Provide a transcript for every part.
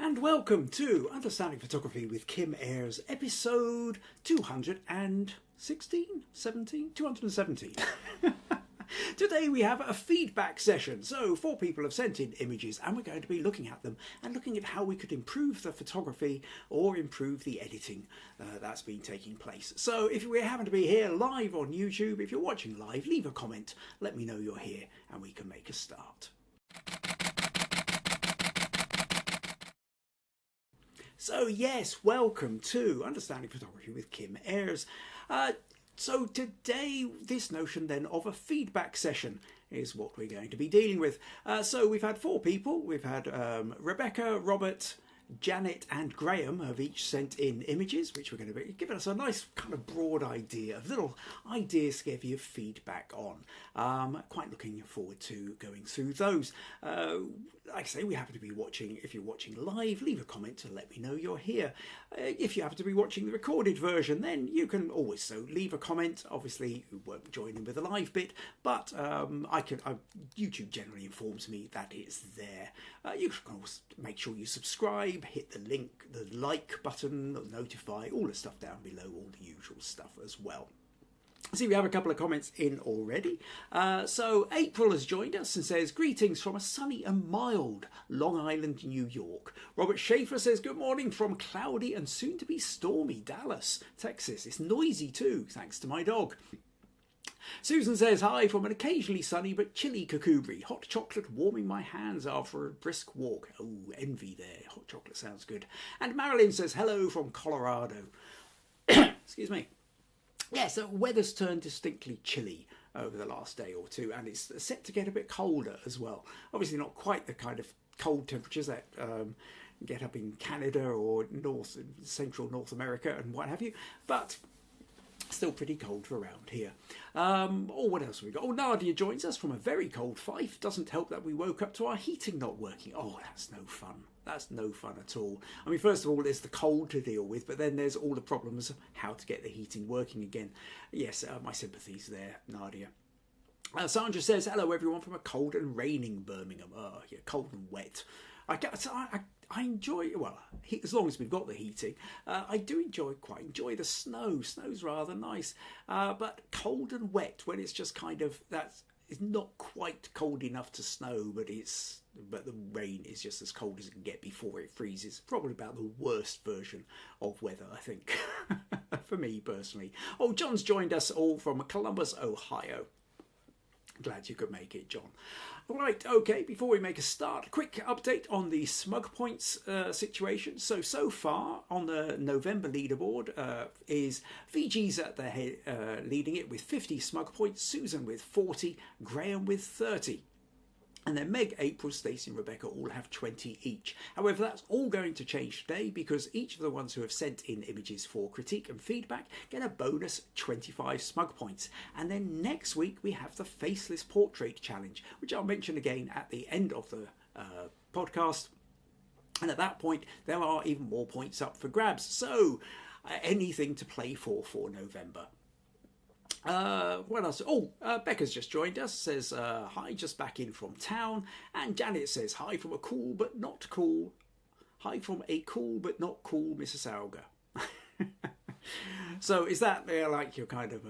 And welcome to Understanding Photography with Kim Ayres, episode 216? 17? 217. Today we have a feedback session. So 4 people have sent in images and we're going to be looking at them and looking at how we could improve the photography or improve the editing that's been taking place. So if we happen to be here live on YouTube, if you're watching live, leave a comment, let me know you're here and we can make a start. So yes, welcome to Understanding Photography with Kim Ayres. So today, this notion then of a feedback session is what we're going to be dealing with. So we've had 4 people. We've had Rebecca, Robert, Janet and Graham have each sent in images, which we're going to be giving us a nice kind of broad idea, of little ideas to give you feedback on. Quite looking forward to going through those. Like I say, we happen to be watching. If you're watching live, leave a comment to let me know you're here. If you happen to be watching the recorded version, then you can always leave a comment. Obviously, you won't join in with the live bit, but YouTube generally informs me that it's there. You can also make sure you subscribe, hit the link, the like button, notify, all the stuff down below, all the usual stuff as well. See, we have a couple of comments in already. So April has joined us and says, greetings from a sunny and mild Long Island, New York. Robert Schaefer says, good morning from cloudy and soon to be stormy Dallas, Texas. It's noisy too, thanks to my dog. Susan says, hi from an occasionally sunny but chilly Kakubri. Hot chocolate warming my hands after a brisk walk. Oh, envy there. Hot chocolate sounds good. And Marilyn says, hello from Colorado. Excuse me. Yeah, so weather's turned distinctly chilly over the last day or two, and it's set to get a bit colder as well. Obviously not quite the kind of cold temperatures that get up in Canada or Central North America and what have you, but still pretty cold for around here. What else have we got? Oh, Nadia joins us from a very cold Fife. Doesn't help that we woke up to our heating not working. Oh, that's no fun. That's no fun at all. I mean, first of all, there's the cold to deal with, but then there's all the problems of how to get the heating working again. Yes, my sympathies there, Nadia. Sandra says, hello everyone from a cold and raining Birmingham. Oh, yeah, cold and wet. I enjoy, well, as long as we've got the heating, I do quite enjoy the snow. Snow's rather nice, but cold and wet when it's just kind of, it's not quite cold enough to snow, but the rain is just as cold as it can get before it freezes. Probably about the worst version of weather, I think, for me personally. Oh, John's joined us all from Columbus, Ohio. Glad you could make it, John. Right, okay, before we make a start, quick update on the Smug Points situation. So far on the November leaderboard is VG's at the head, leading it with 50 Smug Points, Susan with 40, Graham with 30. And then Meg, April, Stacey and Rebecca all have 20 each. However, that's all going to change today because each of the ones who have sent in images for critique and feedback get a bonus 25 Smug Points. And then next week we have the Faceless Portrait Challenge, which I'll mention again at the end of the podcast. And at that point, there are even more points up for grabs. So anything to play for November. What else? Oh, Becca's just joined us, says hi, just back in from town. And Janet says hi from a cool but not cool. Hi from a cool but not cool Mississauga. So is that like your kind of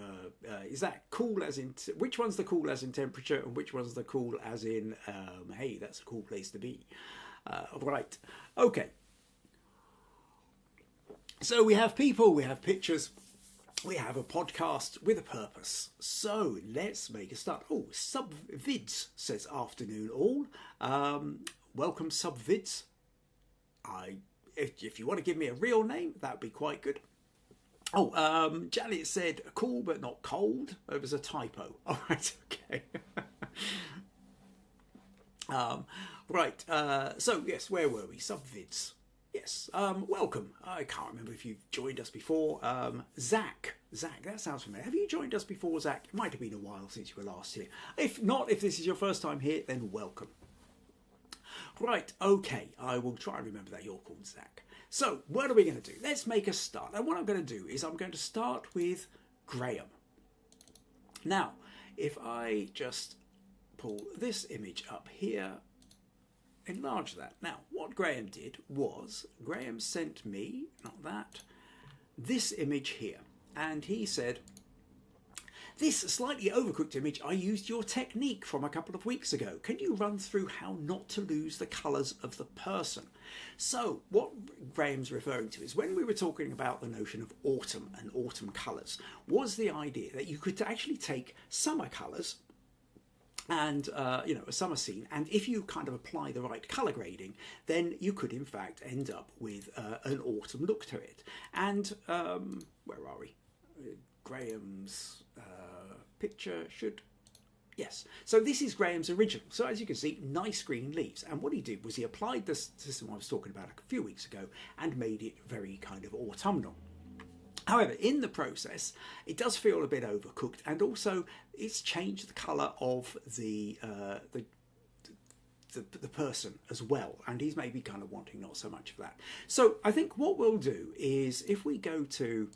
is that cool as in which one's the cool as in temperature and which one's the cool as in hey, that's a cool place to be. Right, okay, so we have people, we have pictures, we have a podcast with a purpose. So let's make a start. Oh, Subvids says afternoon all. Welcome Subvids. If you want to give me a real name, that would be quite good. Oh, Janet said cool but not cold. It was a typo. All right, okay. Right, so yes, where were we? Subvids. Yes, welcome. I can't remember if you've joined us before. Zach, that sounds familiar. Have you joined us before, Zach? It might have been a while since you were last here. If not, if this is your first time here, then welcome. Right, okay, I will try and remember that you're called Zach. So, what are we going to do? Let's make a start. And what I'm going to do is I'm going to start with Graham. Now, if I just pull this image up here, enlarge that. Now, what Graham did was, Graham sent me, not that, this image here. And he said, this slightly overcooked image, I used your technique from a couple of weeks ago. Can you run through how not to lose the colours of the person? So what Graham's referring to is when we were talking about the notion of autumn and autumn colours, was the idea that you could actually take summer colours and, you know, a summer scene, and if you kind of apply the right colour grading, then you could in fact end up with an autumn look to it. And where are we? Graham's picture should, yes. So this is Graham's original. So as you can see, nice green leaves. And what he did was he applied this system I was talking about a few weeks ago and made it very kind of autumnal. However, in the process, it does feel a bit overcooked, and also it's changed the colour of the person as well, and he's maybe kind of wanting not so much of that. So I think what we'll do is, if we go to,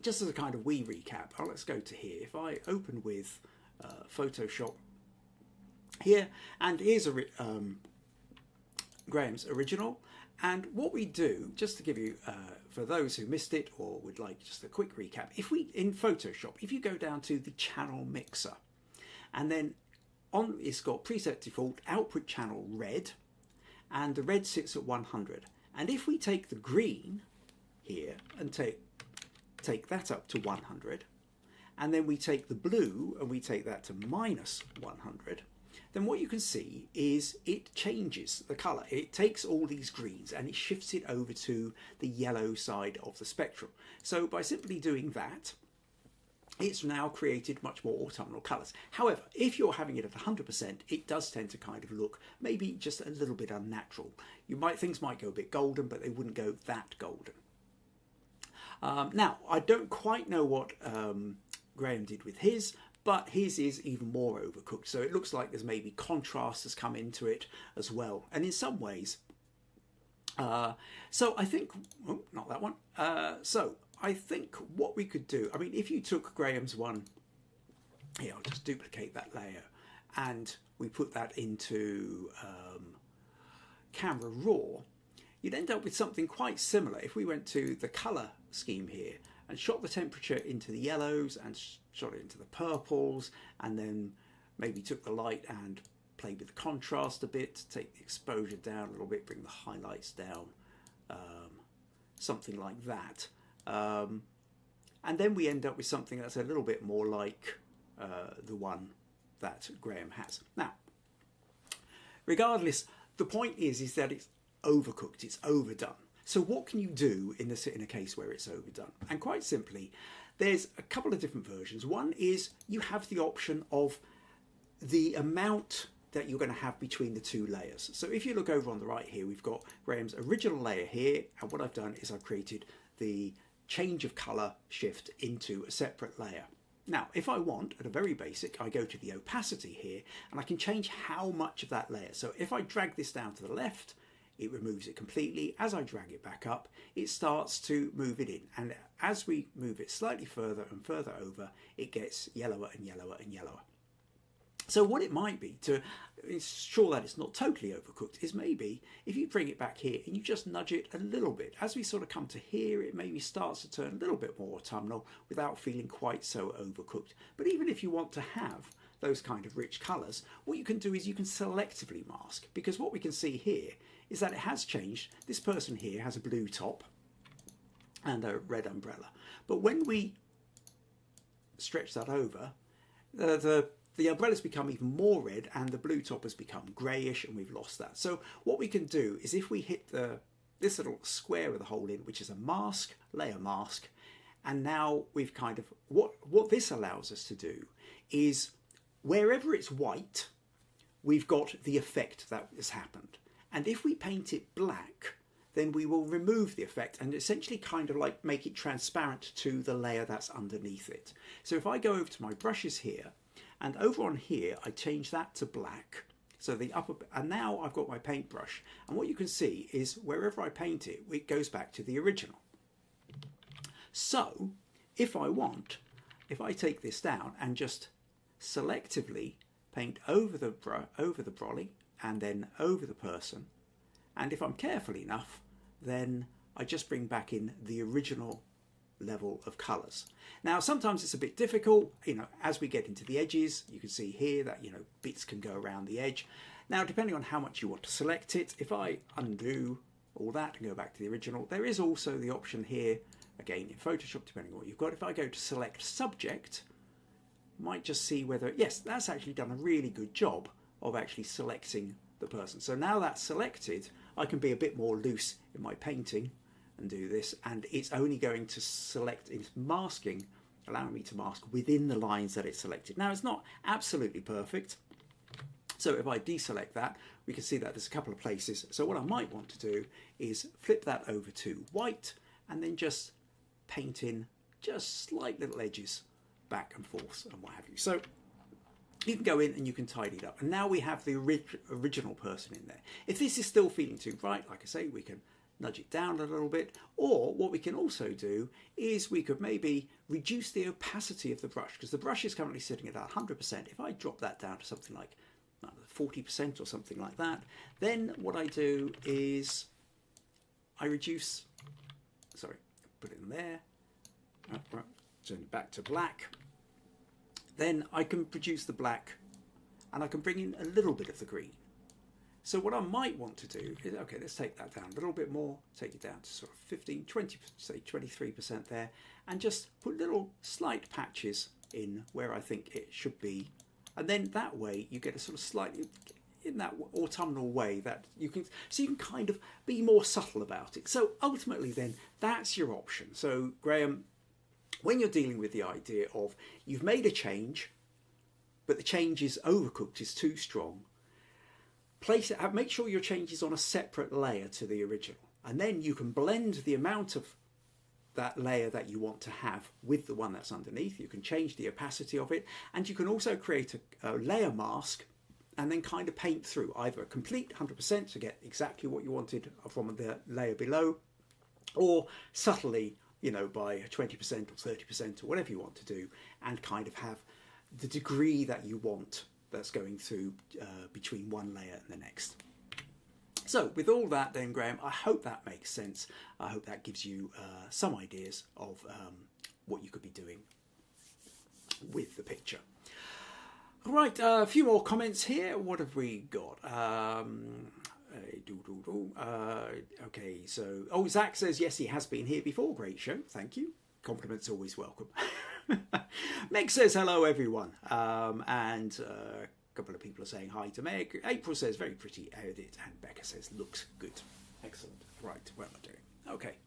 just as a kind of wee recap, let's go to here. If I open with Photoshop here, and here's Graham's original, and what we do, just to give you, for those who missed it or would like just a quick recap, if we, in Photoshop, if you go down to the channel mixer, and then on, it's got preset default output channel red, and the red sits at 100. And if we take the green here and take that up to 100, and then we take the blue and we take that to -100, then what you can see is it changes the colour. It takes all these greens and it shifts it over to the yellow side of the spectrum. So by simply doing that, it's now created much more autumnal colours. However, if you're having it at 100%, it does tend to kind of look maybe just a little bit unnatural. Things might go a bit golden, but they wouldn't go that golden. Now, I don't quite know what Graham did with his, but his is even more overcooked. So it looks like there's maybe contrast has come into it as well. And in some ways, so I think, oh, not that one. So I think what we could do, I mean, if you took Graham's one, here, I'll just duplicate that layer, and we put that into Camera Raw, you'd end up with something quite similar. If we went to the colour scheme here and shot the temperature into the yellows and shot it into the purples, and then maybe took the light and played with the contrast a bit, take the exposure down a little bit, bring the highlights down, something like that. And then we end up with something that's a little bit more like the one that Graham has. Now, regardless, the point is that it's overcooked, it's overdone. So what can you do in a case where it's overdone? And quite simply, there's a couple of different versions. One is you have the option of the amount that you're going to have between the two layers. So if you look over on the right here, we've got Graham's original layer here, and what I've done is I've created the change of colour shift into a separate layer. Now, if I want, at a very basic, I go to the opacity here, and I can change how much of that layer. So if I drag this down to the left, it removes it completely. As I drag it back up, it starts to move it in. And as we move it slightly further and further over, it gets yellower and yellower and yellower. So what it might be to ensure that it's not totally overcooked is maybe if you bring it back here and you just nudge it a little bit. As we sort of come to here, it maybe starts to turn a little bit more autumnal without feeling quite so overcooked. But even if you want to have those kind of rich colours, what you can do is you can selectively mask, because what we can see here is that it has changed. This person here has a blue top and a red umbrella. But when we stretch that over, the umbrella's become even more red and the blue top has become greyish, and we've lost that. So what we can do is if we hit this little square with a hole in, which is a mask, layer mask, and now we've kind of, what this allows us to do is wherever it's white, we've got the effect that has happened. And if we paint it black, then we will remove the effect and essentially kind of like make it transparent to the layer that's underneath it. So if I go over to my brushes here, and over on here, I change that to black. So the upper, and now I've got my paintbrush. And what you can see is wherever I paint it, it goes back to the original. So if I want, if I take this down and just selectively paint over the brolly and then over the person. And if I'm careful enough, then I just bring back in the original level of colours. Now, sometimes it's a bit difficult, as we get into the edges, you can see here that, bits can go around the edge. Now, depending on how much you want to select it, if I undo all that and go back to the original, there is also the option here, again in Photoshop, depending on what you've got. If I go to select subject, might just see whether, yes, that's actually done a really good job of actually selecting the person. So now that's selected, I can be a bit more loose in my painting and do this, and it's only going to select, it's masking, allowing me to mask within the lines that it's selected. Now, it's not absolutely perfect, so if I deselect that, we can see that there's a couple of places. So what I might want to do is flip that over to white and then just paint in just slight little edges back and forth and what have you. So you can go in and you can tidy it up. And now we have the original person in there. If this is still feeling too bright, like I say, we can nudge it down a little bit. Or what we can also do is we could maybe reduce the opacity of the brush, because the brush is currently sitting at 100%. If I drop that down to something like 40% or something like that, then what I do is I reduce, sorry, put it in there, turn it back to black. Then I can produce the black and I can bring in a little bit of the green. So what I might want to do is, okay, let's take that down a little bit more, take it down to sort of 15, 20, say 23% there, and just put little slight patches in where I think it should be. And then that way you get a sort of slightly, in that autumnal way that you can, so you can kind of be more subtle about it. So ultimately then, that's your option. So Graham, when you're dealing with the idea of you've made a change, but the change is overcooked, is too strong, place it, make sure your change is on a separate layer to the original. And then you can blend the amount of that layer that you want to have with the one that's underneath. You can change the opacity of it, and you can also create a layer mask and then kind of paint through either a complete 100% to get exactly what you wanted from the layer below, or subtly, by 20% or 30% or whatever you want to do, and kind of have the degree that you want that's going through between one layer and the next. So with all that then, Graham, I hope that makes sense. I hope that gives you some ideas of what you could be doing with the picture. All right, a few more comments here. What have we got? Okay, so, Zach says, yes, he has been here before. Great show. Thank you. Compliments always welcome. Meg says, hello, everyone. And a couple of people are saying hi to Meg. April says, very pretty edit. And Becca says, looks good. Excellent. Right, well doing. Okay.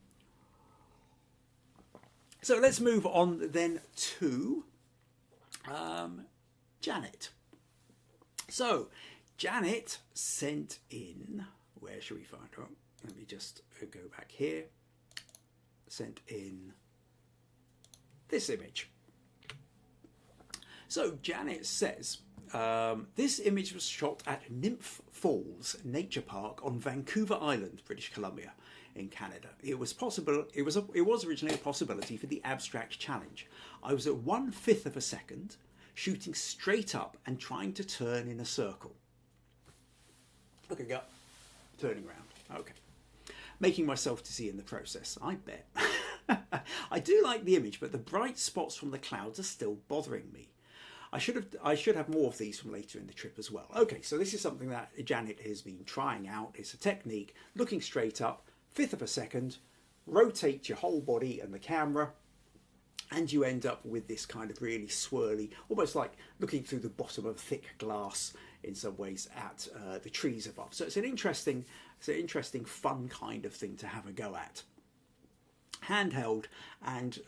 So let's move on then to Janet. So Janet sent in, where should we find her? Let me just go back here. Sent in this image. So Janet says, this image was shot at Nymph Falls Nature Park on Vancouver Island, British Columbia in Canada. It was originally a possibility for the abstract challenge. I was at 1/5 of a second, shooting straight up and trying to turn in a circle. Looking up, turning around. Okay. Making myself dizzy in the process, I bet. I do like the image, but the bright spots from the clouds are still bothering me. I should have more of these from later in the trip as well. Okay, so this is something that Janet has been trying out. It's a technique, looking straight up, 1/5 of a second, rotate your whole body and the camera, and you end up with this kind of really swirly, almost like looking through the bottom of thick glass in some ways at the trees above. So it's an interesting, fun kind of thing to have a go at. Handheld, and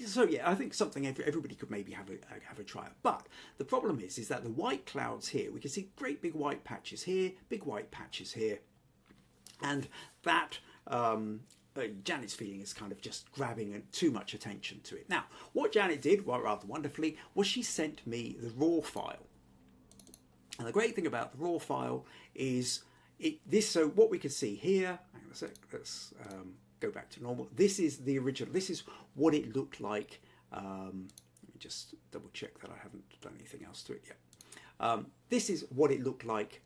so yeah, I think something everybody could maybe have a try at. But the problem is that the white clouds here, we can see great big white patches here, big white patches here, and that Janet's feeling is kind of just grabbing too much attention to it. Now, what Janet did, well, rather wonderfully, was she sent me the raw file. And the great thing about the raw file is so what we can see here, hang on a sec, let's go back to normal. This is the original. This is what it looked like. Let me just double check that I haven't done anything else to it yet. This is what it looked like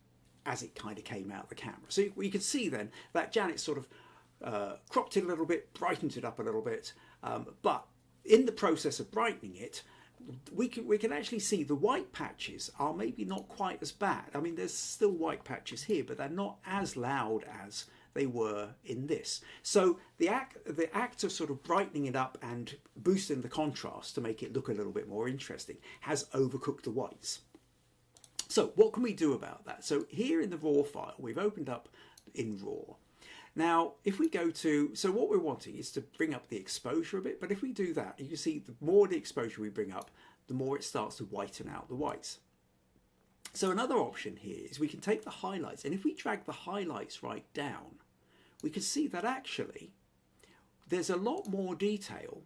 as it kind of came out of the camera. So you can see then that Janet sort of cropped it a little bit, brightened it up a little bit, but in the process of brightening it, we can actually see the white patches are maybe not quite as bad. I mean, there's still white patches here, but they're not as loud as they were in this. So the act of sort of brightening it up and boosting the contrast to make it look a little bit more interesting has overcooked the whites. So what can we do about that? So here in the raw file, we've opened up in raw. Now, if we go to, so what we're wanting is to bring up the exposure a bit, but if we do that, you can see the more the exposure we bring up, the more it starts to whiten out the whites. So another option here is we can take the highlights, and if we drag the highlights right down, we can see that actually there's a lot more detail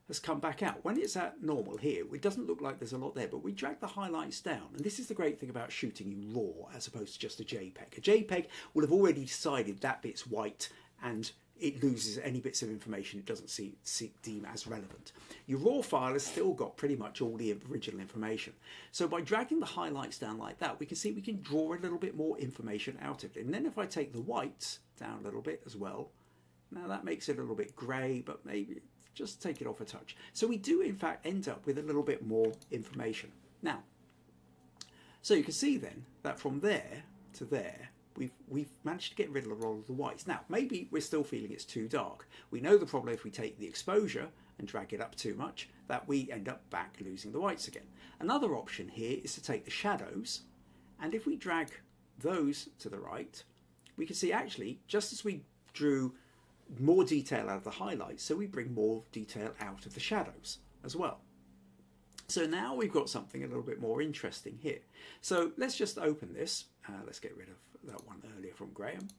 has come back out. When it's at normal here, it doesn't look like there's a lot there, but we drag the highlights down. And this is the great thing about shooting in RAW as opposed to just a JPEG. A JPEG will have already decided that bit's white and it loses any bits of information it doesn't deem as relevant. Your RAW file has still got pretty much all the original information. So by dragging the highlights down like that, we can see we can draw a little bit more information out of it. And then if I take the whites down a little bit as well, now that makes it a little bit grey, but maybe just take it off a touch. So we do in fact end up with a little bit more information. Now, so you can see then that from there to there, we've managed to get rid of a lot of the whites. Now, maybe we're still feeling it's too dark. We know the problem if we take the exposure and drag it up too much, that we end up back losing the whites again. Another option here is to take the shadows, and if we drag those to the right, we can see actually, just as we drew more detail out of the highlights, so we bring more detail out of the shadows as well. So now we've got something a little bit more interesting here. So let's just open this. Let's get rid of that one earlier from Graham.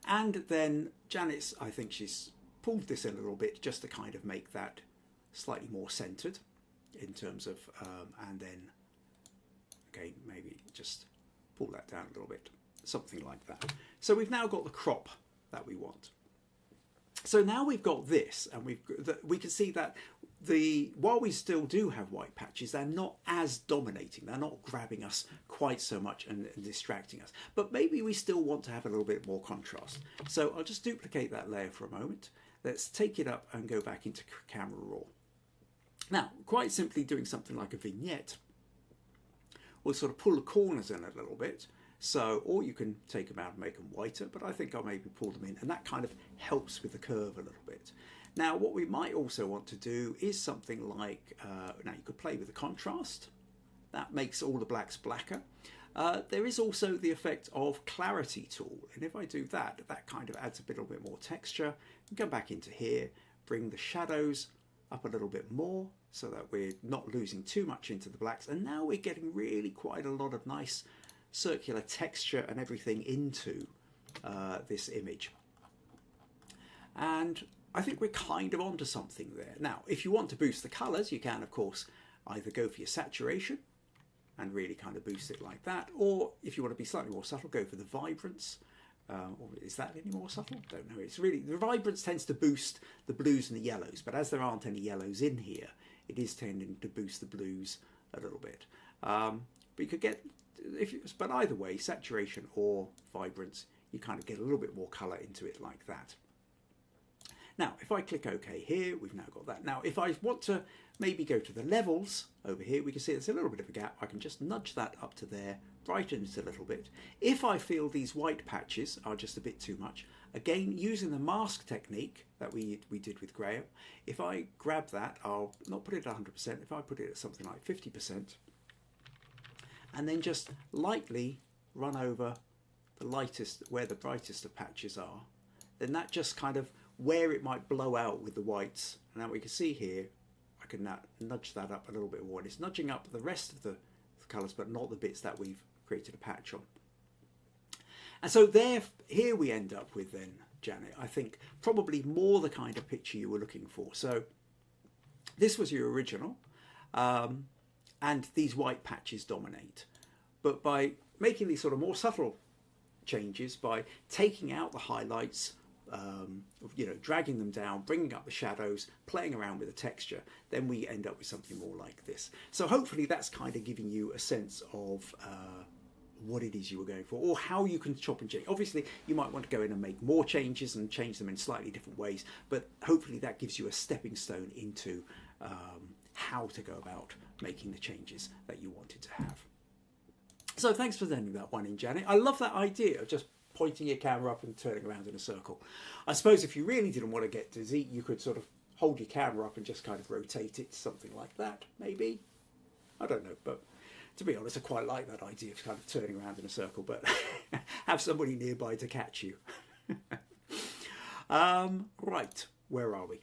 And then Janet's, I think she's pulled this a little bit just to kind of make that slightly more centered in terms of, and then again, maybe just pull that down a little bit, something like that. So we've now got the crop that we want. So now we've got this, and we can see that while we still do have white patches, they're not as dominating. They're not grabbing us quite so much and distracting us. But maybe we still want to have a little bit more contrast. So I'll just duplicate that layer for a moment. Let's take it up and go back into Camera Raw. Now, quite simply doing something like a vignette, we'll sort of pull the corners in a little bit. So, or you can take them out and make them whiter, but I think I'll maybe pull them in, and that kind of helps with the curve a little bit. Now, what we might also want to do is something like, now you could play with the contrast. That makes all the blacks blacker. There is also the effect of clarity tool, and if I do that, that kind of adds a little bit more texture. Come back into here, bring the shadows up a little bit more so that we're not losing too much into the blacks, and now we're getting really quite a lot of nice circular texture and everything into this image. And I think we're kind of onto something there. Now, if you want to boost the colors, you can, of course, either go for your saturation and really kind of boost it like that, or if you want to be slightly more subtle, go for the vibrance. Or is that any more subtle? Don't know. It's really, the vibrance tends to boost the blues and the yellows, but as there aren't any yellows in here, it is tending to boost the blues a little bit. But you could get, but either way, saturation or vibrance, you kind of get a little bit more color into it like that. Now, if I click OK here, we've now got that. Now, if I want to maybe go to the levels over here, we can see there's a little bit of a gap. I can just nudge that up to there, brighten it a little bit. If I feel these white patches are just a bit too much, again, using the mask technique that we did with Graham, if I grab that, I'll not put it at 100%, if I put it at something like 50%, and then just lightly run over the lightest, where the brightest of patches are, then that just kind of where it might blow out with the whites. And now we can see here, I can now nudge that up a little bit more. And it's nudging up the rest of the colours, but not the bits that we've created a patch on. And so here we end up with then, Janet, I think probably more the kind of picture you were looking for. So this was your original, and these white patches dominate. But by making these sort of more subtle changes, by taking out the highlights, you know, dragging them down, bringing up the shadows, playing around with the texture, then we end up with something more like this. So hopefully that's kind of giving you a sense of what it is you were going for, or how you can chop and change. Obviously, you might want to go in and make more changes and change them in slightly different ways, but hopefully that gives you a stepping stone into how to go about making the changes that you wanted to have. So thanks for sending that one in, Janet. I love that idea of just pointing your camera up and turning around in a circle. I suppose if you really didn't want to get dizzy, you could sort of hold your camera up and just kind of rotate it, something like that, maybe. I don't know, but to be honest, I quite like that idea of kind of turning around in a circle, but have somebody nearby to catch you. Right, where are we?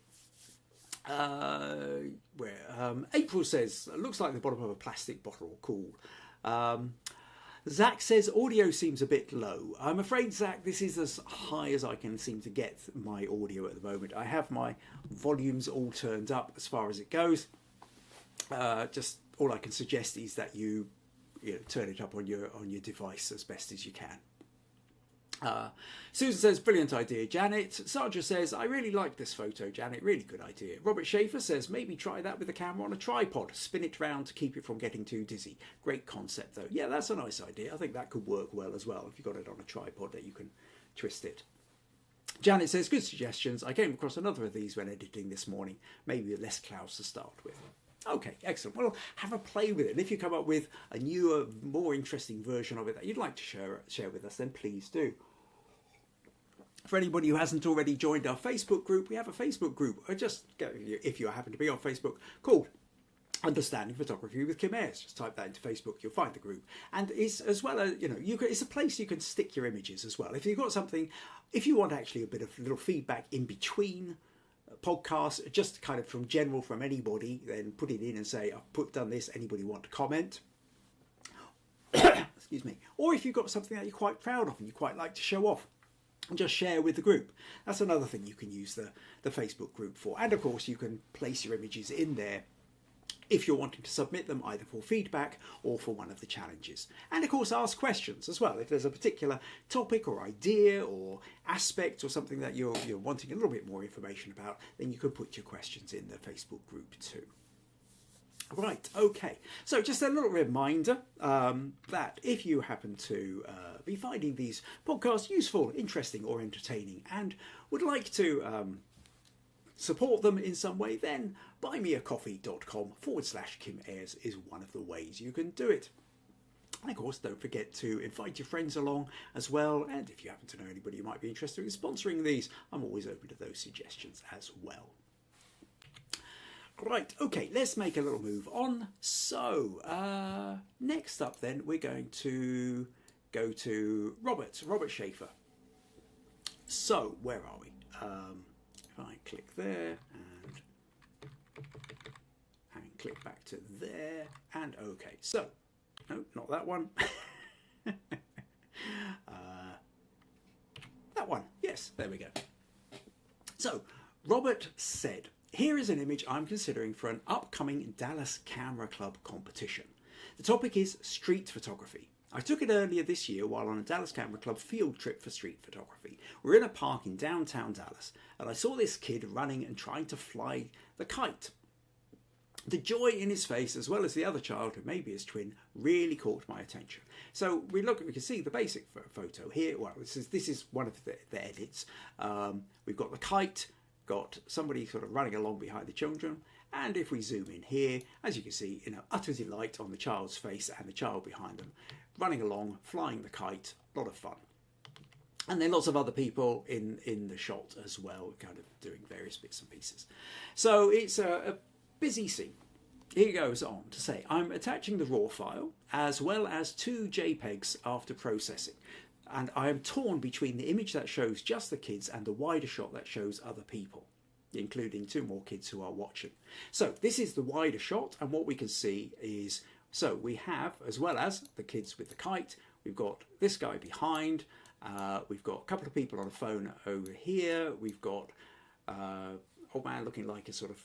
April says, looks like the bottom of a plastic bottle. Cool. Zach says, audio seems a bit low. I'm afraid, Zach, this is as high as I can seem to get my audio at the moment. I have my volumes all turned up as far as it goes. Just all I can suggest is that you turn it up on your device as best as you can. Susan says, brilliant idea, Janet. Sandra says, I really like this photo, Janet. Really good idea. Robert Schaefer says, maybe try that with the camera on a tripod. Spin it round to keep it from getting too dizzy. Great concept, though. Yeah, that's a nice idea. I think that could work well as well if you've got it on a tripod that you can twist it. Janet says, good suggestions. I came across another of these when editing this morning. Maybe with less clouds to start with. Okay, excellent. Well, have a play with it. And if you come up with a newer, more interesting version of it that you'd like to share with us, then please do. For anybody who hasn't already joined our Facebook group, we have a Facebook group. Just if you happen to be on Facebook, called Understanding Photography with Kim Ayres. Just type that into Facebook, you'll find the group. And it's as well as it's a place you can stick your images as well. If you've got something, if you want actually a bit of little feedback in between podcasts, just kind of from anybody, then put it in and say, I've done this. Anybody want to comment? Excuse me. Or if you've got something that you're quite proud of and you quite like to show off, and just share with the group. That's another thing you can use the Facebook group for. And of course, you can place your images in there if you're wanting to submit them either for feedback or for one of the challenges. And of course, ask questions as well. If there's a particular topic or idea or aspect or something that you're wanting a little bit more information about, then you can put your questions in the Facebook group too. Right, okay. So just a little reminder that if you happen to be finding these podcasts useful, interesting or entertaining and would like to support them in some way, then buymeacoffee.com/Kim Ayres is one of the ways you can do it. And of course, don't forget to invite your friends along as well. And if you happen to know anybody who might be interested in sponsoring these, I'm always open to those suggestions as well. Right, okay, let's make a little move on. So, next up then, we're going to go to Robert Schaefer. So, where are we? If I click there and click back to there, and okay. So, no, not that one. That one, yes, there we go. So, Robert said, here is an image I'm considering for an upcoming Dallas Camera Club competition. The topic is street photography. I took it earlier this year while on a Dallas Camera Club field trip for street photography. We're in a park in downtown Dallas and I saw this kid running and trying to fly the kite. The joy in his face, as well as the other child who may be his twin, really caught my attention. So we can see the basic photo here. Well, this is one of the edits. We've got the kite, got somebody sort of running along behind the children, and if we zoom in here, as you can see, utter delight on the child's face and the child behind them, running along, flying the kite, a lot of fun. And then lots of other people in the shot as well, kind of doing various bits and pieces. So it's a busy scene. He goes on to say, I'm attaching the raw file as well as 2 JPEGs after processing. And I am torn between the image that shows just the kids and the wider shot that shows other people, including 2 more kids who are watching. So this is the wider shot, and what we can see is, so we have, as well as the kids with the kite, we've got this guy behind, we've got a couple of people on a phone over here, we've got old man looking like a sort of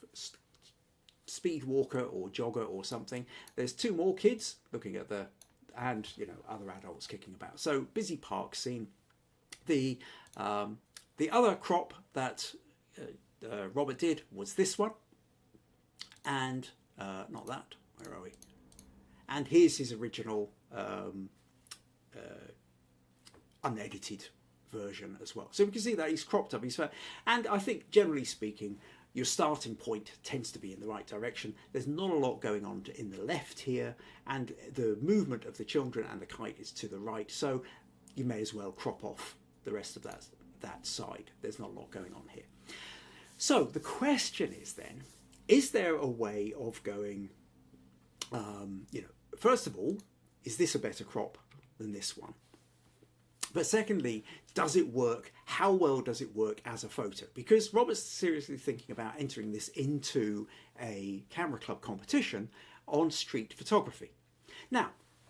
speed walker or jogger or something. There's 2 more kids looking at and other adults kicking about. So busy park scene. The other crop that Robert did was this one, and not that. Where are we? And here's his original unedited version as well. So we can see that he's cropped up his face. And I think, generally speaking, your starting point tends to be in the right direction. There's not a lot going on in the left here, and the movement of the children and the kite is to the right. So you may as well crop off the rest of that side. There's not a lot going on here. So the question is then, is there a way of going, first of all, is this a better crop than this one? But secondly, does it work? How well does it work as a photo? Because Robert's seriously thinking about entering this into a camera club competition on street photography. Now,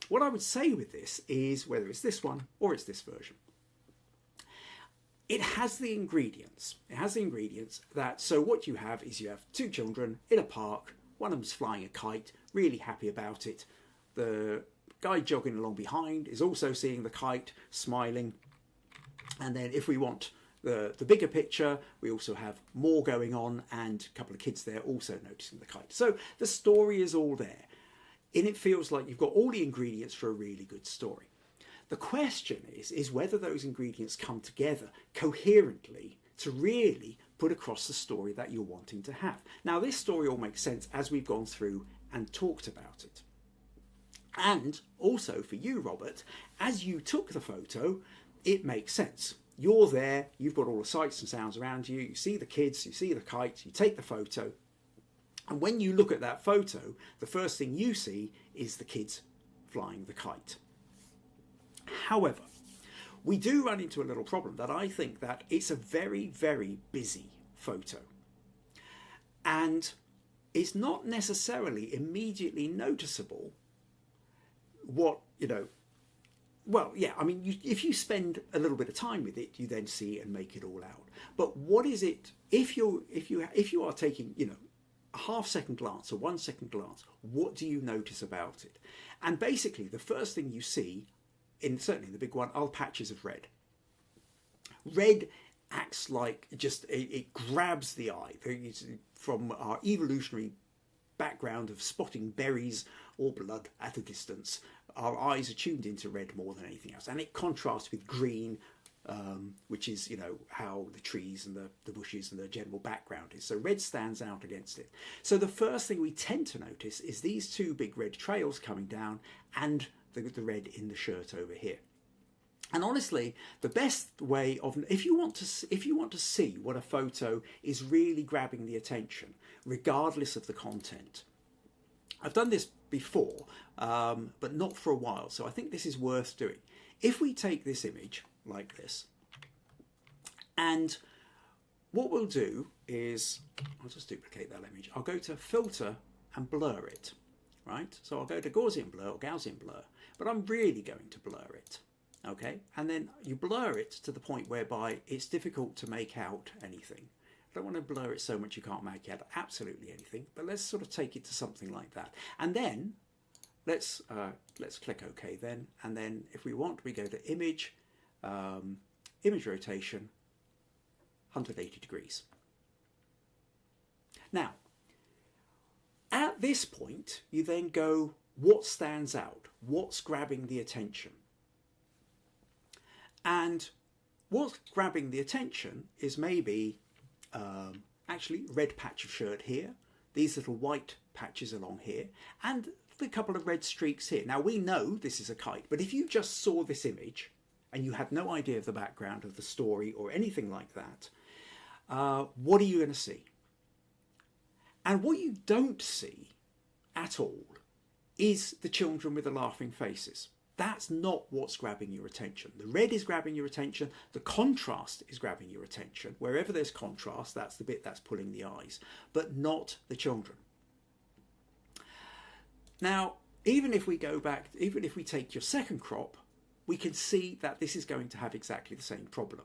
what I would say with this is, whether it's this one or it's this version, it has the ingredients. It has the ingredients that, so what you have is you have two children in a park, one of them's flying a kite, really happy about it. The guy jogging along behind is also seeing the kite, smiling. And then if we want the bigger picture, we also have more going on and a couple of kids there also noticing the kite. So the story is all there. And it feels like you've got all the ingredients for a really good story. The question is whether those ingredients come together coherently to really put across the story that you're wanting to have. Now, this story all makes sense as we've gone through and talked about it. And also for you, Robert, as you took the photo, it makes sense. You're there, you've got all the sights and sounds around you, you see the kids, you see the kites, you take the photo. And when you look at that photo, the first thing you see is the kids flying the kite. However, we do run into a little problem that I think that it's a very, very busy photo. And it's not necessarily immediately noticeable what, well, yeah, I mean, if you spend a little bit of time with it, you then see and make it all out. But what is it, if you are taking, a half-second glance or 1 second glance, what do you notice about it? And basically, the first thing you see, certainly the big one, are patches of red. Red acts like it grabs the eye. From our evolutionary background of spotting berries or blood at a distance, our eyes are tuned into red more than anything else, and it contrasts with green, which is how the trees and the bushes and the general background is. So red stands out against it. So the first thing we tend to notice is these two big red trails coming down and the red in the shirt over here. And honestly, the best way of, if you want to see what a photo is really grabbing the attention, regardless of the content. I've done this before, but not for a while, so I think this is worth doing. If we take this image like this, and what we'll do is, I'll just duplicate that image. I'll go to Filter and blur it, right? So I'll go to Gaussian blur or Gaussian blur, but I'm really going to blur it. Okay, and then you blur it to the point whereby it's difficult to make out anything. I don't want to blur it so much you can't make out absolutely anything, but let's sort of take it to something like that. And then let's click OK then, and then if we want, we go to Image, Image Rotation, 180 degrees. Now, at this point, you then go, what stands out? What's grabbing the attention? And what's grabbing the attention is maybe actually red patch of shirt here, these little white patches along here, and a couple of red streaks here. Now we know this is a kite, but if you just saw this image and you had no idea of the background of the story or anything like that, what are you going to see? And what you don't see at all is the children with the laughing faces. That's not what's grabbing your attention. The red is grabbing your attention. The contrast is grabbing your attention. Wherever there's contrast, that's the bit that's pulling the eyes, but not the children. Now, even if we go back, even if we take your second crop, we can see that this is going to have exactly the same problem.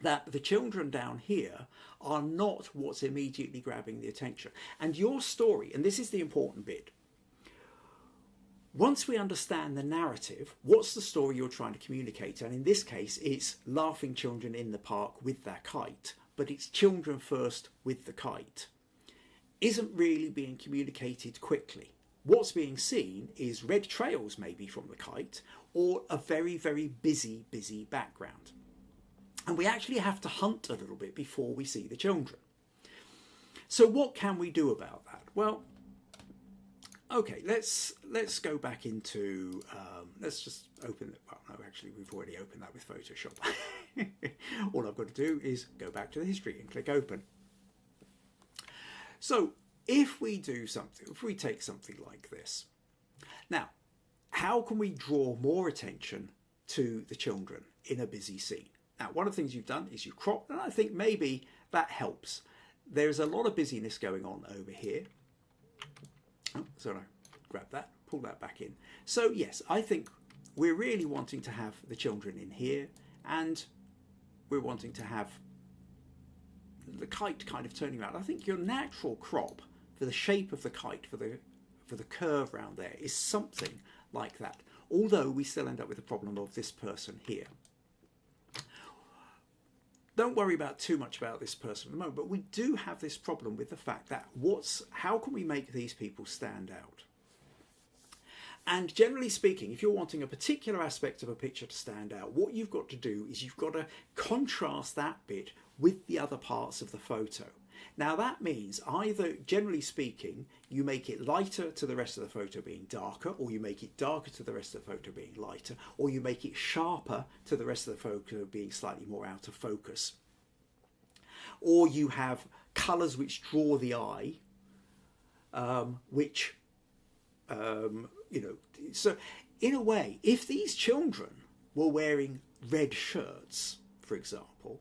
That the children down here are not what's immediately grabbing the attention. And your story, and this is the important bit, once we understand the narrative, what's the story you're trying to communicate? And in this case, it's laughing children in the park with their kite, but it's children first with the kite. Isn't really being communicated quickly. what's being seen is red trails maybe from the kite, or a very, very busy background. And we actually have to hunt a little bit before we see the children. So what can we do about that? Well, okay, let's go back into, let's just open it. Well, no, actually, we've already opened that with Photoshop. All I've got to do is go back to the history and click open. So if we do something, if we take something like this, now, how can we draw more attention to the children in a busy scene? Now, one of the things you've done is you've cropped, and I think maybe that helps. There's a lot of busyness going on over here. Oh, so I grab that, pull that back in. So yes, I think we're really wanting to have the children in here, and we're wanting to have the kite kind of turning around. I think your natural crop for the shape of the kite, for the curve around there, is something like that. Although we still end up with the problem of this person here. Don't worry about too much about this person at the moment, but we do have this problem with the fact that how can we make these people stand out? And generally speaking, if you're wanting a particular aspect of a picture to stand out, what you've got to do is you've got to contrast that bit with the other parts of the photo. Now that means either, generally speaking, you make it lighter to the rest of the photo being darker, or you make it darker to the rest of the photo being lighter, or you make it sharper to the rest of the photo being slightly more out of focus. Or you have colours which draw the eye, you know, so in a way, if these children were wearing red shirts, for example,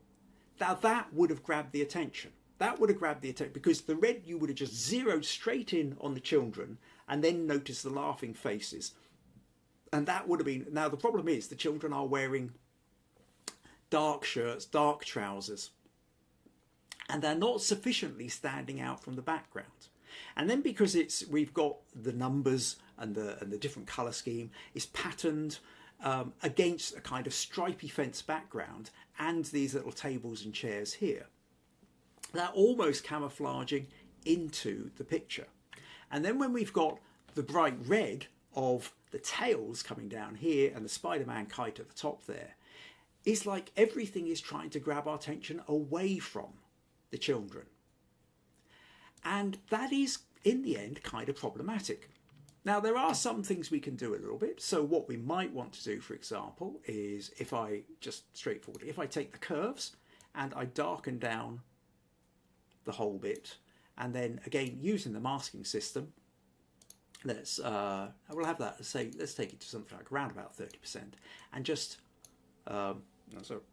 now that would have grabbed the attention. That would have grabbed the attention, because the red, you would have just zeroed straight in on the children and then noticed the laughing faces. And that would have been, now the problem is the children are wearing dark shirts, dark trousers, and they're not sufficiently standing out from the background. And then because we've got the numbers and the different colour scheme is patterned against a kind of stripy fence background and these little tables and chairs here. They're almost camouflaging into the picture. And then when we've got the bright red of the tails coming down here and the Spider-Man kite at the top there, it's like everything is trying to grab our attention away from the children. And that is, in the end, kind of problematic. Now, there are some things we can do a little bit. So what we might want to do, for example, is if I take the curves and I darken down the whole bit, and then again using the masking system, we'll have that, let's take it to something like around about 30%, and just so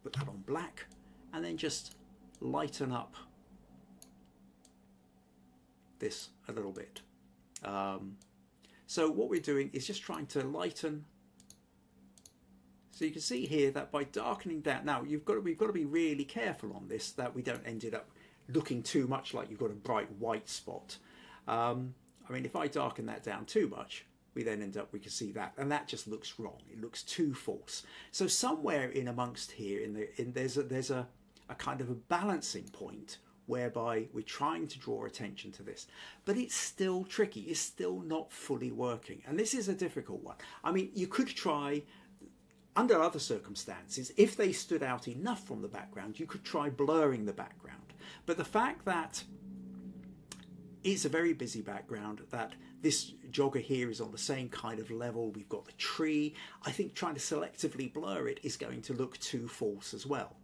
put that on black, and then just lighten up this a little bit. So what we're doing is just trying to lighten. So you can see here that by darkening down, now we've got to be really careful on this, that we don't end it up looking too much like you've got a bright white spot. I mean, if I darken that down too much, we then end up, we can see that, and that just looks wrong. It looks too false. So somewhere in amongst here, there's a kind of a balancing point whereby we're trying to draw attention to this, but it's still tricky. It's still not fully working, and this is a difficult one. I mean, you could try, under other circumstances, if they stood out enough from the background, you could try blurring the background. But the fact that it's a very busy background, that this jogger here is on the same kind of level, we've got the tree, I think trying to selectively blur it is going to look too false as well.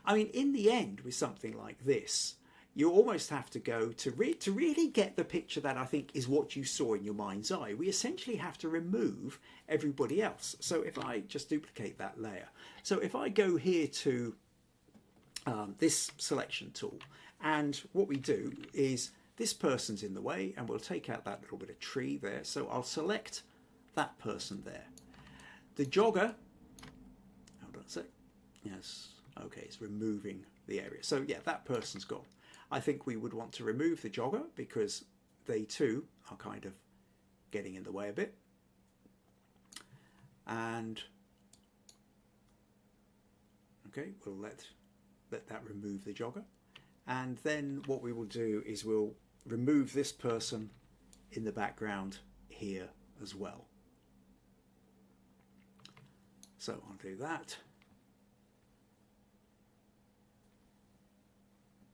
I mean, in the end, with something like this, you almost have to go to really get the picture that I think is what you saw in your mind's eye. We essentially have to remove everybody else. So if I just duplicate that layer, so if I go here to this selection tool, and what we do is this person's in the way, and we'll take out that little bit of tree there. So I'll select that person there. The jogger, hold on a sec. Yes, okay, it's removing the area. So yeah, that person's gone. I think we would want to remove the jogger because they too are kind of getting in the way a bit. And okay, we'll let that remove the jogger. And then what we will do is we'll remove this person in the background here as well. So I'll do that.